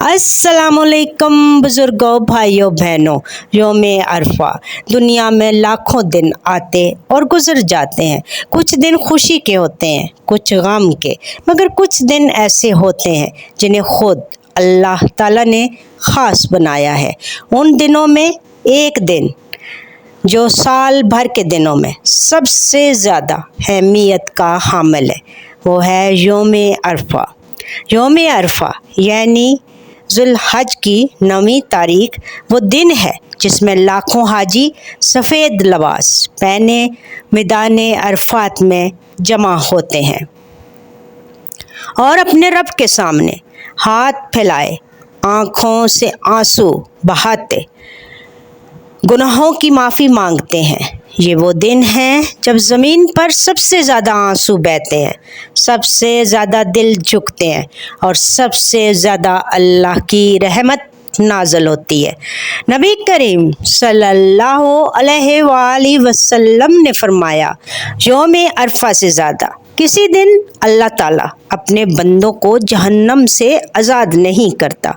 अस्सलाम वालेकुम बुज़ुर्गों, भाइयों बहनों। यौम अरफा। दुनिया में लाखों दिन आते और गुजर जाते हैं। कुछ दिन खुशी के होते हैं, कुछ गम के, मगर कुछ दिन ऐसे होते हैं जिन्हें खुद अल्लाह ताला ने ख़ास बनाया है। उन दिनों में एक दिन जो साल भर के दिनों में सबसे ज़्यादा अहमियत का हामिल है, वो है यौम अरफा। यौम अरफा यानी ज़ुल्हज की 9वीं तारीख वो दिन है जिसमें लाखों हाजी सफ़ेद लिबास पहने मैदान अरफात में जमा होते हैं और अपने रब के सामने हाथ फैलाए आँखों से आंसू बहाते गुनाहों की माफ़ी मांगते हैं। ये वो दिन है जब ज़मीन पर सबसे ज़्यादा आंसू बहते हैं, सबसे ज़्यादा दिल झुकते हैं और सबसे ज़्यादा अल्लाह की रहमत नाज़िल होती है। नबी करीम सल्लल्लाहु अलैहि वसल्लम ने फरमाया, यौम अरफा से ज़्यादा किसी दिन अल्लाह ताला अपने बंदों को जहन्नम से आज़ाद नहीं करता।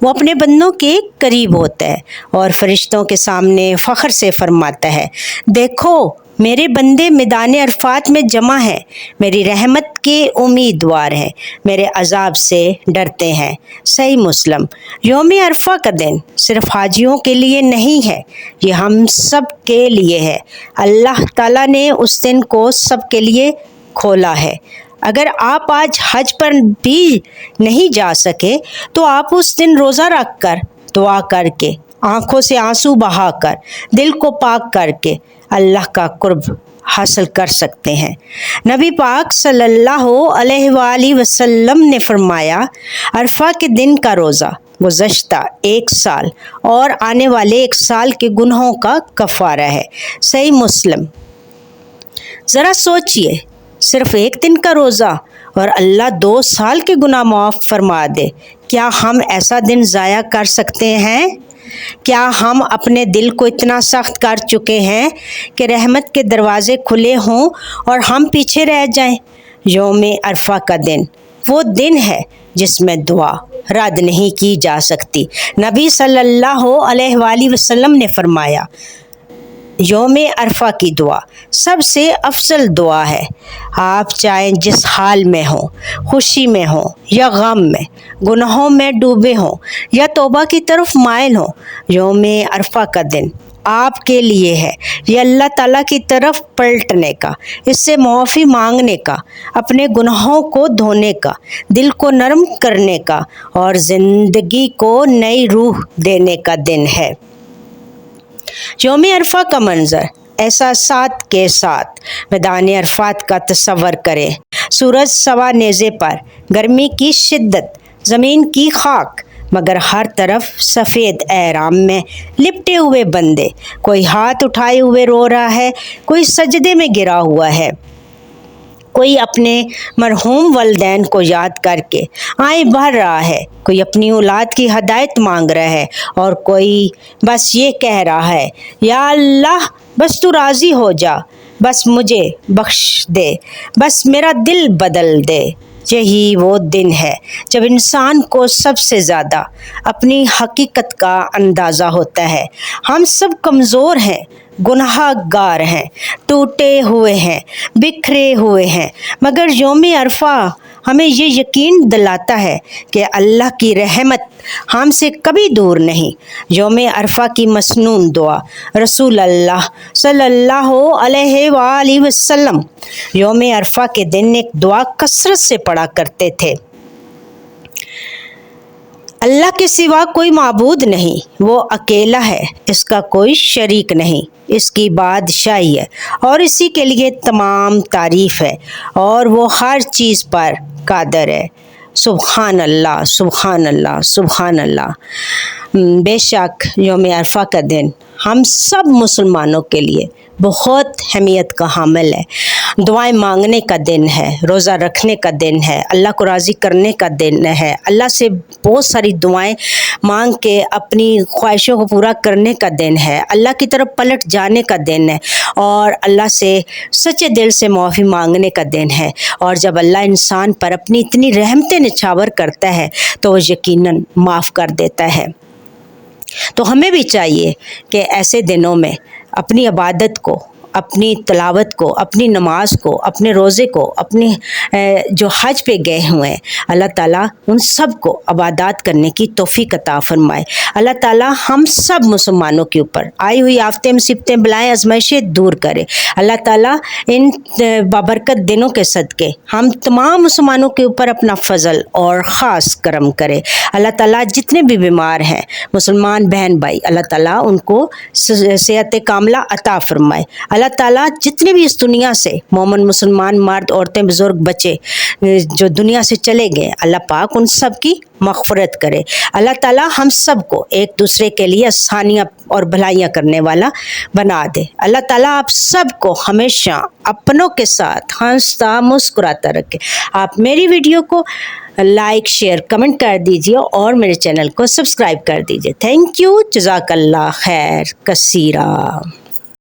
वो अपने बंदों के करीब होता है और फरिश्तों के सामने फ़ख्र से फरमाता है, देखो मेरे बंदे मैदान अरफात में जमा हैं, मेरी रहमत के उम्मीदवार हैं, मेरे अज़ाब से डरते हैं। सही मुस्लिम। यौम अरफा का दिन सिर्फ हाजियों के लिए नहीं है, ये हम सब के लिए है। अल्लाह ताला ने उस दिन को सब के लिए खोला है। अगर आप आज हज पर भी नहीं जा सके तो आप उस दिन रोज़ा रख कर, दुआ करके, आँखों से आंसू बहाकर, दिल को पाक करके अल्लाह का कुर्ब हासिल कर सकते हैं। नबी पाक सल्लल्लाहु अलैहि वसल्लम ने फरमाया, अरफा के दिन का रोज़ा गुज़श्ता एक साल और आने वाले एक साल के गुनाहों का कफ़ारा है। सही मुस्लिम। ज़रा सोचिए, सिर्फ एक दिन का रोज़ा और अल्लाह 2 साल के गुनाह माफ़ फरमा दे। क्या हम ऐसा दिन ज़ाया कर सकते हैं? क्या हम अपने दिल को इतना सख्त कर चुके हैं कि रहमत के दरवाज़े खुले हों और हम पीछे रह जाएं? यौम अरफा का दिन वो दिन है जिसमें दुआ रद्द नहीं की जा सकती। नबी सल्लल्लाहु अलैहि वसल्लम ने फरमाया, यौम अरफा की दुआ सबसे अफजल दुआ है। आप चाहे जिस हाल में हो, खुशी में हो या गम में, गुनाहों में डूबे हों या तौबा की तरफ माइल हो, यौम अरफा का दिन आपके लिए है। ये अल्लाह ताला की तरफ पलटने का, इससे माफ़ी मांगने का, अपने गुनाहों को धोने का, दिल को नरम करने का और ज़िंदगी को नई रूह देने का दिन है। यौम अरफा का मंज़र एहसासात के साथ मैदान अरफात का तसव्वुर करें। सूरज सवा नेज़े पर, गर्मी की शिद्दत, ज़मीन की खाक, मगर हर तरफ सफ़ेद एहराम में लिपटे हुए बंदे, कोई हाथ उठाए हुए रो रहा है, कोई सजदे में गिरा हुआ है, कोई अपने मरहूम वलदैन को याद करके आँखें भर रहा है, कोई अपनी औलाद की हदायत मांग रहा है और कोई बस ये कह रहा है, या अल्लाह बस तू राज़ी हो जा, बस मुझे बख्श दे, बस मेरा दिल बदल दे। यही वो दिन है जब इंसान को सबसे ज़्यादा अपनी हकीकत का अंदाज़ा होता है। हम सब कमज़ोर हैं, गुनाहगार हैं, टूटे हुए हैं, बिखरे हुए हैं, मगर यौम अरफा हमें ये यकीन दिलाता है कि अल्लाह की रहमत हमसे कभी दूर नहीं। यौम अरफा की मसनून दुआ रसूल अल्लाह सल्लल्लाहु अलैहि वसल्लम यौम अरफा के दिन एक दुआ कसरत से पढ़ा करते थे, अल्लाह के सिवा कोई माबूद नहीं, वो अकेला है, इसका कोई शरीक नहीं, इसकी बादशाही है और इसी के लिए तमाम तारीफ़ है और वो हर चीज़ पर कादर है। सुब्हान अल्लाह, सुब्हान अल्लाह, सुब्हान अल्लाह। बेशक यौम अरफा का दिन हम सब मुसलमानों के लिए बहुत अहमियत का हामिल है। दुआएं मांगने का दिन है, रोज़ा रखने का दिन है, अल्लाह को राज़ी करने का दिन है, अल्लाह से बहुत सारी दुआएं मांग के अपनी ख्वाहिशों को पूरा करने का दिन है, अल्लाह की तरफ पलट जाने का दिन है और अल्लाह से सच्चे दिल से माफ़ी मांगने का दिन है। और जब अल्लाह इंसान पर अपनी इतनी रहमतें निछावर करता है तो वो यकीनन माफ़ कर देता है। तो हमें भी चाहिए कि ऐसे दिनों में अपनी इबादत को, अपनी तिलावत को, अपनी नमाज को, अपने रोज़े को, अपने जो हज पे गए हुए हैं, अल्लाह ताला उन सब को इबादत करने की तौफीक अता फरमाए। अल्लाह ताला हम सब मुसलमानों के ऊपर आई हुई आफतें, मुसीबतें, बलाएं, आजमाइशें दूर करे। अल्लाह ताला इन बाबरकत दिनों के सदके हम तमाम मुसलमानों के ऊपर अपना फ़ज़ल और ख़ास करम करे। अल्लाह ताला जितने भी बीमार हैं मुसलमान बहन भाई, अल्लाह ताला उनको सेहत कामला अता फरमाए। अल्लाह ताला जितने भी इस दुनिया से मोमिन मुसलमान मर्द, औरतें, बुज़ुर्ग, बच्चे जो दुनिया से चले गए, अल्लाह पाक उन सब की मग़फ़िरत करे। अल्लाह ताला हम सब को एक दूसरे के लिए आसानियाँ और भलाइयाँ करने वाला बना दे। अल्लाह ताला आप सब को हमेशा अपनों के साथ हंसता मुस्कुराता रखे। आप मेरी वीडियो को लाइक, शेयर, कमेंट कर दीजिए और मेरे चैनल को सब्सक्राइब कर दीजिए। Thank you. जज़ाकल्लाह खैर कसीरा।